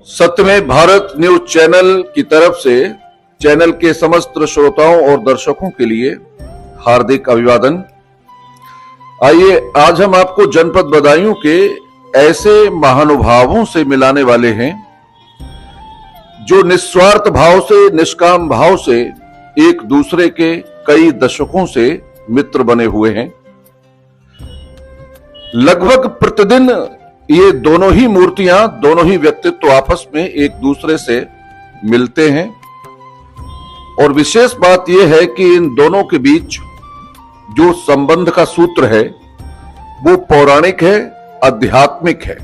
सत्यमेव Bharat news channel की तरफ से चैनल के समस्त श्रोताओं और दर्शकों के लिए हार्दिक अभिवादन। आइए आज हम आपको जनपद बदायूं के ऐसे महानुभावों से मिलाने वाले हैं जो निस्वार्थ भाव से, निष्काम भाव से एक दूसरे के कई दशकों से मित्र बने हुए हैं। लगभग प्रतिदिन ये दोनों ही मूर्तियां, दोनों ही व्यक्तित्व आपस में एक दूसरे से मिलते हैं और विशेष बात यह है कि इन दोनों के बीच जो संबंध का सूत्र है वो पौराणिक है, आध्यात्मिक है,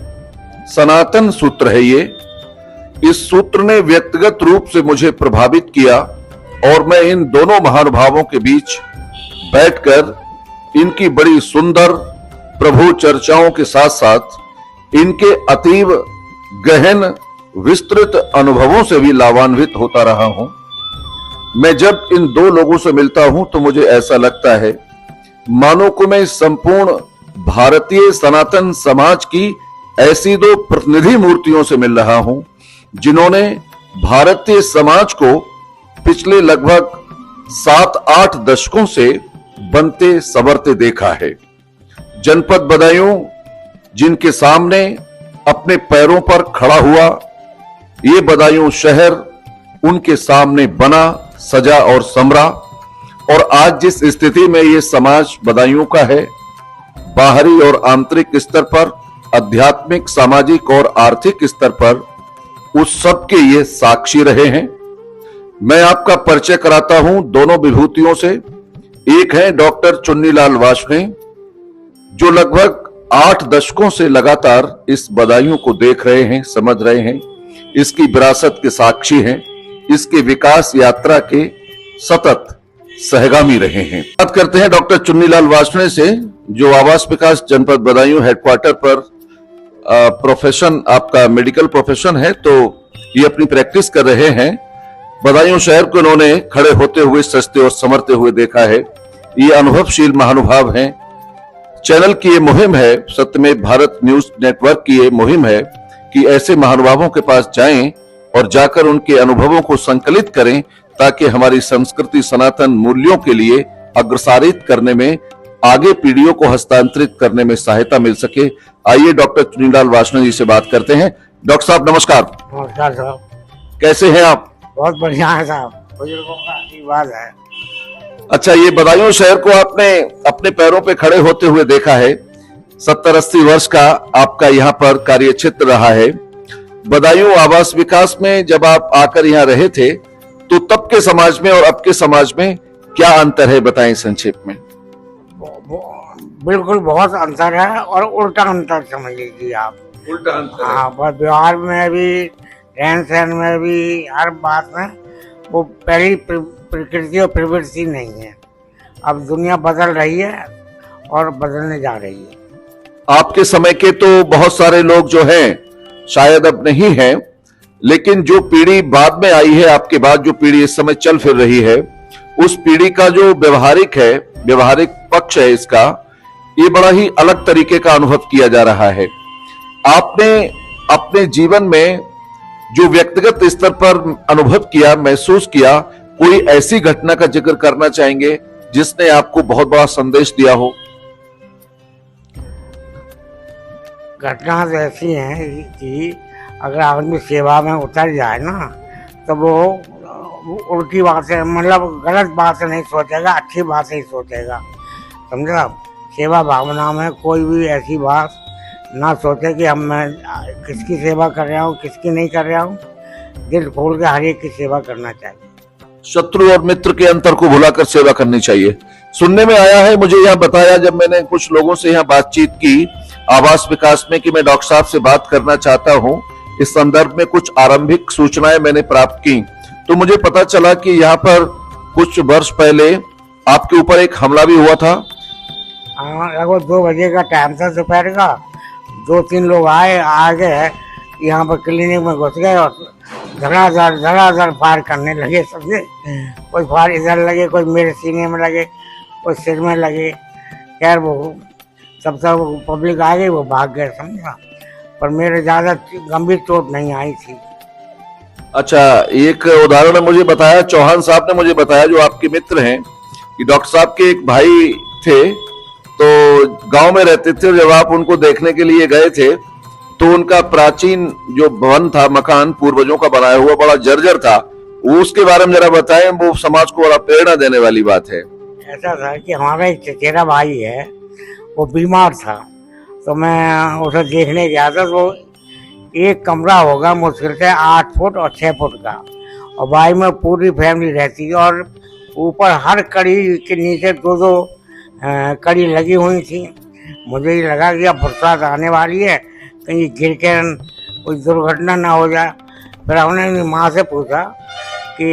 सनातन सूत्र है। ये इस सूत्र ने व्यक्तिगत रूप से मुझे प्रभावित किया और मैं इन दोनों महानुभावों के बीच बैठकर इनकी बड़ी सुंदर प्रभु चर्चाओं के साथ साथ इनके अतीव गहन विस्तृत अनुभवों से भी लाभान्वित होता रहा हूं। मैं जब इन दो लोगों से मिलता हूं तो मुझे ऐसा लगता है मानो को मैं संपूर्ण भारतीय सनातन समाज की ऐसी दो प्रतिनिधि मूर्तियों से मिल रहा हूं जिन्होंने भारतीय समाज को पिछले लगभग 7-8 दशकों से बनते संवरते देखा है। जनपद बदायूं जिनके सामने अपने पैरों पर खड़ा हुआ, ये बदायूं शहर उनके सामने बना, सजा और समरा और आज जिस स्थिति में ये समाज बदायूं का है, बाहरी और आंतरिक स्तर पर, आध्यात्मिक, सामाजिक और आर्थिक स्तर पर, उस सब के ये साक्षी रहे हैं। मैं आपका परिचय कराता हूं दोनों विभूतियों से। एक है डॉक्टर चुन्नीलाल वार्ष्णेय जो लगभग 8 दशकों से लगातार इस बदायूं को देख रहे हैं, समझ रहे हैं, इसकी विरासत के साक्षी हैं, इसके विकास यात्रा के सतत सहगामी रहे हैं। बात करते हैं डॉक्टर चुन्नीलाल वार्ष्णेय से जो आवास विकास जनपद बदायूं हेडक्वार्टर पर प्रोफेशन आपका मेडिकल प्रोफेशन है, तो ये अपनी प्रैक्टिस कर रहे हैं। बदायूं शहर को उन्होंने खड़े होते हुए, सजते और संवरते हुए देखा है। ये अनुभवशील महानुभाव हैं। चैनल की ये मुहिम है, सत्यमेव भारत न्यूज नेटवर्क की ये मुहिम है कि ऐसे महानुभावों के पास जाएं और जाकर उनके अनुभवों को संकलित करें ताकि हमारी संस्कृति, सनातन मूल्यों के लिए अग्रसारित करने में, आगे पीढ़ियों को हस्तांतरित करने में सहायता मिल सके। आइए डॉक्टर चुन्नीलाल वार्ष्णेय जी से बात करते हैं। डॉक्टर साहब नमस्कार। नमस्कार साहब, कैसे हैं आप? बहुत बढ़िया है साहब, बुजुर्गों का आशीर्वाद है। अच्छा, ये बदायूं शहर को आपने अपने पैरों पे खड़े होते हुए देखा है। 70-80 वर्ष का आपका यहाँ पर कार्य क्षेत्र रहा है। बदायूं आवास विकास में जब आप आकर यहाँ रहे थे तो तब के समाज में और अब के समाज में क्या अंतर है, बताएं संक्षेप में। बिल्कुल बहुत अंतर है और उल्टा अंतर समझ लीजिए आप। उल्टा अंतर? हाँ, पर व्यवहार में भी, रहन सहन में भी, हर बात में वो पहली प्रकृति और प्रवृत्ति नहीं है। अब दुनिया बदल रही है और बदलने जा रही है। आपके समय के तो बहुत सारे लोग जो हैं शायद अब नहीं हैं, लेकिन जो पीढ़ी बाद में आई है, आपके बाद जो पीढ़ी इस समय चल फिर रही है, उस पीढ़ी का जो व्यवहारिक पक्ष है इसका, ये बड़ा ही अलग तरीके का अनुभव किया जा रहा है। आपने अपने जीवन में जो व्यक्तिगत स्तर पर अनुभव किया, महसूस किया, कोई ऐसी घटना का जिक्र करना चाहेंगे जिसने आपको बहुत बड़ा संदेश दिया हो? घटना तो ऐसी है कि अगर आदमी सेवा में उतर जाए ना तो वो उल्टी बात से, मतलब गलत बात से नहीं सोचेगा, अच्छी बात से ही सोचेगा, समझा आप। सेवा भावना में कोई भी ऐसी बात ना सोचे कि मैं किसकी सेवा कर रहा हूँ, किसकी नहीं कर रहा हूँ। दिल खोल के हर एक की सेवा करना चाहिए। शत्रु और मित्र के अंतर को भुलाकर सेवा करनी चाहिए। सुनने में आया है, मुझे यहाँ बताया जब मैंने कुछ लोगों से यहाँ बातचीत की आवास विकास में कि मैं डॉक्टर साहब से बात करना चाहता हूँ, इस संदर्भ में कुछ आरंभिक सूचनाएं मैंने प्राप्त की, तो मुझे पता चला कि यहाँ पर कुछ वर्ष पहले आपके ऊपर एक हमला भी हुआ था। हाँ, लगभग 2 बजे का टाइम था दोपहर का। 2-3 लोग आगे यहाँ पर क्लिनिक में घुस गए और धड़ाधड़ फायर करने लगे। समझे, कोई फायर इधर लगे, कोई मेरे सीने में लगे, कोई सिर में लगे। खैर वो सब पब्लिक आ गई, वो भाग गए, समझा। पर मेरे ज्यादा गंभीर चोट नहीं आई थी। अच्छा, एक उदाहरण मुझे बताया, चौहान साहब ने मुझे बताया, जो आपके मित्र हैं, कि डॉक्टर साहब के एक भाई थे, तो गांव में रहते थे। जब आप उनको देखने के लिए गए थे तो उनका प्राचीन जो भवन था, मकान पूर्वजों का बनाया हुआ, बड़ा जर्जर था। वो उसके बारे में जरा बताएं, वो समाज को बड़ा प्रेरणा देने वाली बात है। ऐसा था कि हमारा एक चचेरा भाई है, वो बीमार था, तो मैं उसे देखने गया था। तो एक कमरा होगा मुश्किल से 8 फुट और 6 फुट का, और भाई में पूरी फैमिली रहती है, और ऊपर हर कड़ी के नीचे 2-2 कड़ी लगी हुई थी। मुझे ये लगा कि अब बरसात आने वाली है, कहीं गिर के कोई दुर्घटना ना हो जाए। फिर हमने अपनी माँ से पूछा कि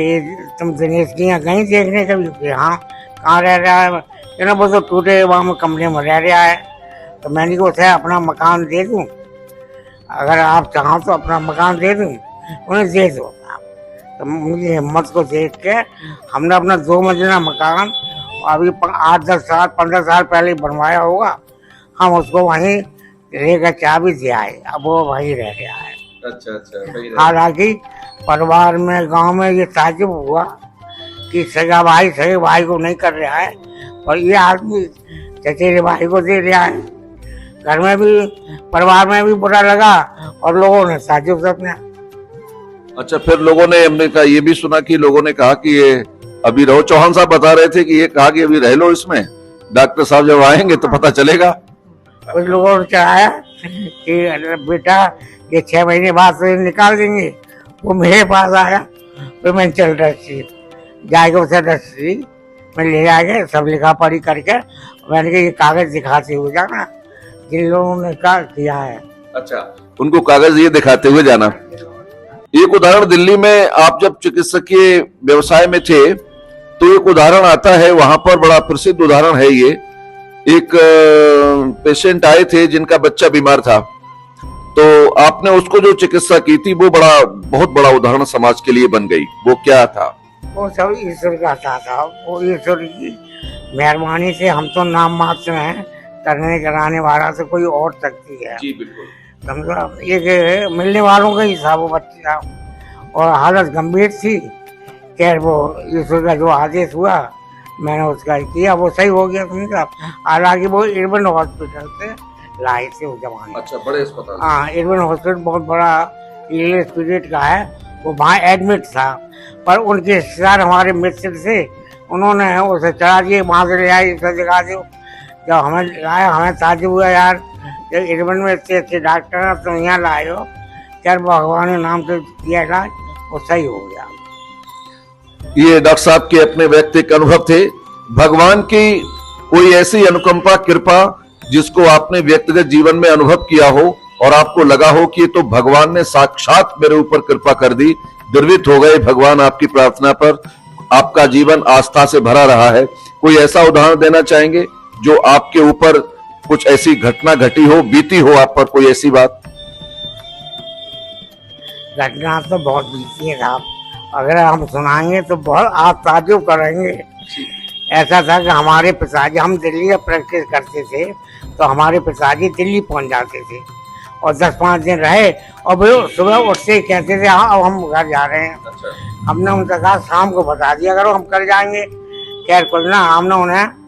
तुम दिनेश की यहाँ गई देखने कभी? कि हाँ। कहाँ रह रहा है? कहना वो तो टूटे वहाँ में कमरे में रह रहा है। तो मैंने कहा उसे अपना मकान दे दूँ, अगर आप चाहो तो अपना मकान दे दूँ? उन्हें दे दो। तो मुझे हिम्मत को देख के हमने अपना 2 मंजिला मकान अभी 8-10 साल 15 साल पहले ही बनवाया होगा, हम उसको वहीं लेकर चाबी दिया है। अब वो वहीं रह गया है। अच्छा। हालांकि परिवार में, गांव में ये ताजुब हुआ कि सगा भाई को नहीं कर रहा है, और ये आदमी चचेरे भाई को दे रहा है। घर में भी, परिवार में भी बुरा लगा, और लोगों ने ताजुब से अपना। अच्छा, फिर लोगों ने, हमने कहा, ये भी सुना कि लोगों ने कहा कि ये अभी रहो। चौहान साहब बता रहे थे कि ये कहा कि अभी रह लो इसमें, डॉक्टर साहब जब आएंगे तो पता चलेगा। कुछ लोगों ने चाहा कि बेटा ये 6 महीने बाद से निकाल देंगे। वो मेरे पास आया, तो मैं चल रजिस्ट्री जाएगा, उसे रजिस्ट्री में ले जाएंगे, सब लिखा पढ़ी करके। मैंने कहा ये कागज दिखाते हुए जाना जिन लोगों ने क्या किया है। अच्छा, उनको कागज ये दिखाते हुए जाना। एक उदाहरण, दिल्ली में आप जब चिकित्सकीय व्यवसाय में थे तो एक उदाहरण आता है, वहां पर बड़ा प्रसिद्ध उदाहरण है ये। एक पेशेंट आए थे जिनका बच्चा बीमार था, तो आपने उसको जो चिकित्सा की थी वो बहुत बड़ा उदाहरण समाज के लिए बन गई। वो क्या था? वो सब ईश्वर का था। वो ईश्वर की मेहरबानी से, हम तो नाम मात्र हैं, करने कराने वाला तो कोई और शक्ति है। जी बिल्कुल। समझा, एक मिलने वालों का ही था वो बच्चा, और हालत गंभीर थी। खैर वो ईश्वर का जो आदेश हुआ, मैंने उसका किया, वो सही हो गया। समझा, हालांकि वो इरबन हॉस्पिटल से लाए थे उस जमाने। अच्छा, बड़े अस्पताल। हाँ, इरबन हॉस्पिटल बहुत बड़ा इंग्लिश पीरियड का है, वो वहाँ एडमिट था। पर उनके रिश्तेदार हमारे मित्र से, उन्होंने उसे चढ़ा दिए, वहाँ से ले आए, इसे दिखा दो। जब हमें लाया, हमें ताजुब हुआ, यार जब इरबन में इतने अच्छे डॉक्टर हैं तुम यहाँ लाए हो। यार भगवान ने नाम से किया इलाज, वो सही हो गया। ये डॉक्टर साहब के अपने व्यक्तिगत अनुभव थे। भगवान की कोई ऐसी अनुकंपा, कृपा जिसको आपने व्यक्तिगत जीवन में अनुभव किया हो और आपको लगा हो कि ये तो भगवान ने साक्षात मेरे ऊपर कृपा कर दी, द्रवित हो गए भगवान आपकी प्रार्थना पर, आपका जीवन आस्था से भरा रहा है। कोई ऐसा उदाहरण देना चाहेंगे जो आपके ऊपर कुछ ऐसी घटना घटी हो, बीती हो आप पर कोई ऐसी बात? घटना तो बहुत बीती है साहब, अगर हम सुनाएंगे तो बहुत आप ताजुब करेंगे। ऐसा था कि हमारे पिताजी, हम दिल्ली में प्रैक्टिस करते थे, तो हमारे पिताजी दिल्ली पहुंच जाते थे और 10-5 दिन रहे, और वो सुबह उठते कहते थे हाँ अब हम घर जा रहे हैं। अच्छा। हमने उनका कहा शाम को बता दिया करो, हम कल जाएंगे। खैर कुछ ना, हमने उन्हें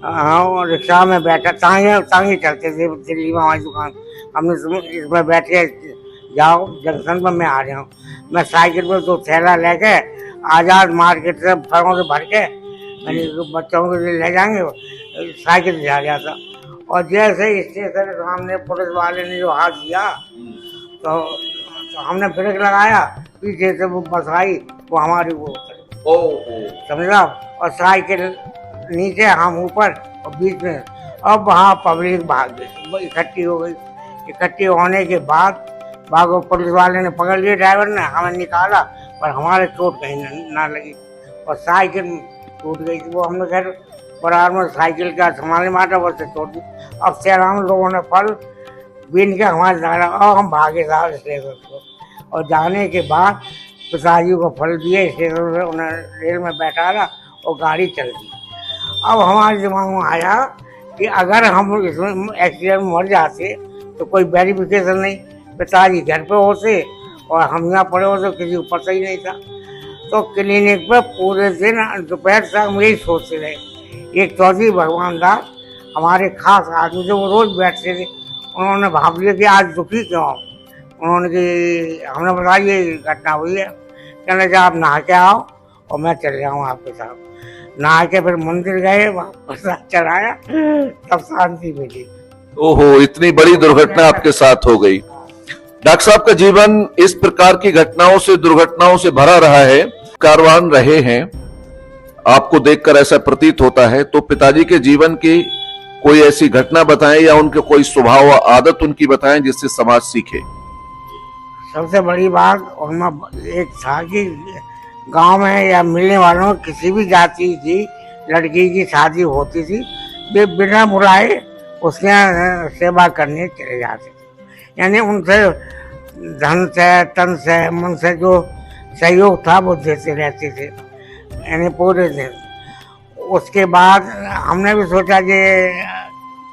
रिक्शा में बैठा, तांगे चलते थे दिल्ली में हमारी दुकान, हमने इसमें बैठ के जाओ जंक्शन पर मैं आ रहा हूँ। मैं साइकिल पर 2 थैला लेके आज़ाद मार्केट से फलों से भर के बच्चों के लिए ले जाएंगे, साइकिल से जा रहा था। और जैसे स्टेशन के सामने पुलिस वाले ने जो हाथ दिया, तो हमने ब्रेक लगाया, पीछे से वो बस आई, वो हमारी वो समझा, और साइकिल नीचे, हम ऊपर, और बीच में। अब वहाँ पब्लिक भाग गई, इकट्ठी हो गई। इकट्ठी होने के बाद भागो, पुलिस वाले ने पकड़ लिया, ड्राइवर ने हमें निकाला, पर हमारे चोट कहीं ना लगी, और साइकिल टूट गई थी। वो हमने घर बराबर में साइकिल का संभालने मारा, वो से तोड़ दी। अब से हम लोगों ने फल बीन के हमारे दादा, और हम भागे साहब स्टेशन को, और जाने के बाद पिताजी को फल दिए, स्टेशन में उन्हें रेल में बैठा रहा, और गाड़ी चल दी। अब हमारे दिमाग में आया कि अगर हम इसमें एक्सीडेंट में मर जाते तो कोई वेरिफिकेशन नहीं, पिताजी घर पे होते और हम यहाँ पड़े होते, किसी को पता ही नहीं था। तो क्लिनिक पे पूरे दिन दोपहर तक हम यही सोचते रहे। एक चौधरी भगवान दास हमारे खास आदमी थे, वो रोज बैठते थे। उन्होंने भाव लिया कि आज दुखी क्यों हो। उन्होंने कि हमने बताया ये घटना हुई है, कहने जब आप नहा के आओ और मैं चले जाऊँ आपके साथ। नहा के फिर मंदिर गए, वापस चढ़ाया, तब शांति मिली। ओहो, इतनी बड़ी दुर्घटना आपके साथ हो गई। डॉक्टर साहब का जीवन इस प्रकार की घटनाओं से, दुर्घटनाओं से भरा रहा है, कारवान रहे हैं, आपको देखकर ऐसा प्रतीत होता है। तो पिताजी के जीवन की कोई ऐसी घटना बताएं या उनके कोई स्वभाव व आदत उनकी बताएं जिससे समाज सीखे। सबसे बड़ी बात उनमें एक था कि गांव में या मिलने वालों में किसी भी जाति की लड़की की शादी होती थी, वे बिना बुलाए उसके यहाँ सेवा करने चले जाते थे। यानी उनसे धन से, तन से, मन से जो सहयोग था वो देते रहते थे, यानी पूरे दिन। उसके बाद हमने भी सोचा कि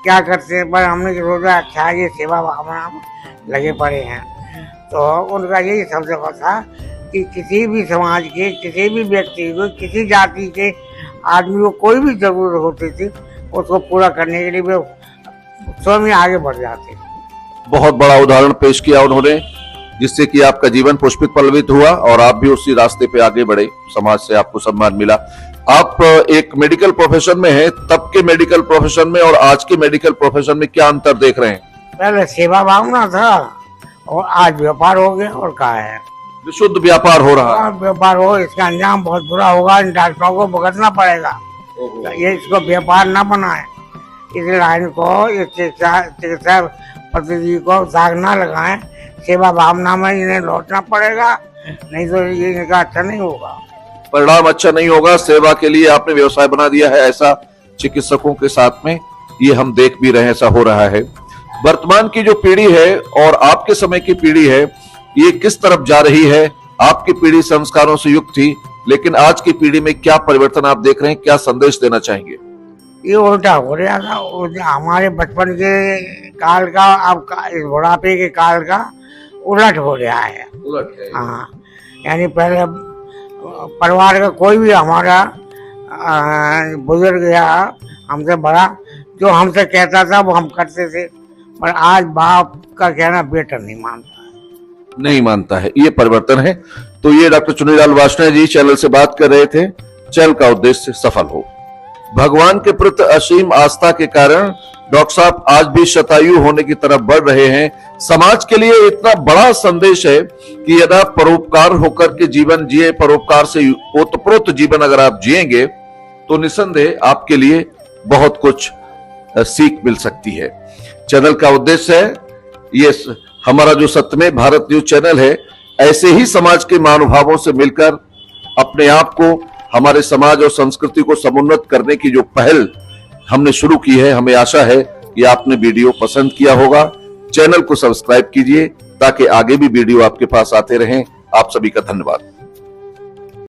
क्या करते हैं, पर हमने सोचा अच्छा ये सेवा भावना में लगे पड़े हैं। तो उनका यही सबसे बड़ा था कि किसी भी समाज के, किसी भी व्यक्ति को, किसी जाति के आदमी को कोई भी जरूरत होती थी, उसको पूरा करने के लिए वे स्वयं ही आगे बढ़ जाते। बहुत बड़ा उदाहरण पेश किया उन्होंने, जिससे कि आपका जीवन पुष्पित पल्लवित हुआ और आप भी उसी रास्ते पे आगे बढ़े, समाज से आपको सम्मान मिला। आप एक मेडिकल प्रोफेशन में हैं, तब के मेडिकल प्रोफेशन में और आज के मेडिकल प्रोफेशन में क्या अंतर देख रहे हैं? पहले सेवा भावना था और आज व्यापार हो गया। और कहा है विशुद्ध व्यापार हो रहा है। व्यापार हो, इसका अंजाम बहुत बुरा होगा। इन डॉक्टरों को भुगतना पड़ेगा, ये इसको व्यापार न बनाए, इस लाइन को, इस चिकित्सा पद्धति को दाग न लगाएं। सेवा भावना में इन्हें लौटना पड़ेगा, नहीं तो ये इनका अच्छा नहीं होगा, परिणाम अच्छा नहीं होगा। सेवा के लिए आपने व्यवसाय बना दिया है, ऐसा चिकित्सकों के साथ में ये हम देख भी रहे हैं, ऐसा हो रहा है। वर्तमान की जो पीढ़ी है और आपके समय की पीढ़ी है, ये किस तरफ जा रही है? आपकी पीढ़ी संस्कारों से युक्त थी, लेकिन आज की पीढ़ी में क्या परिवर्तन आप देख रहे हैं, क्या संदेश देना चाहेंगे? ये उल्टा हो रहा था। हमारे बचपन के काल का अब इस बुढ़ापे के काल का उलट हो रहा है। हाँ, यानी पहले परिवार का कोई भी हमारा बुजुर्ग या हमसे बड़ा जो हमसे कहता था वो हम करते थे, पर आज बाप का कहना बेटा नहीं मानता है। ये परिवर्तन है। तो ये डॉक्टर चुन्नीलाल वार्ष्णेय जी चैनल से बात कर रहे थे। चैनल का उद्देश्य सफल हो। भगवान के प्रति असीम आस्था के कारण डॉक्टर साहब आज भी शतायु होने की तरफ बढ़ रहे हैं। समाज के लिए इतना बड़ा संदेश है कि यदि आप परोपकार होकर के जीवन जिए, परोपकार से ओतप्रोत जीवन अगर आप जिएंगे, तो निसंदेह आपके लिए बहुत कुछ सीख मिल सकती है। चैनल का उद्देश्य है, ये हमारा जो सत्यमेव भारत न्यूज चैनल है, ऐसे ही समाज के महानुभावों से मिलकर अपने आप को, हमारे समाज और संस्कृति को समुन्नत करने की जो पहल हमने शुरू की है, हमें आशा है कि आपने वीडियो पसंद किया होगा। चैनल को सब्सक्राइब कीजिए ताकि आगे भी वीडियो आपके पास आते रहें। आप सभी का धन्यवाद।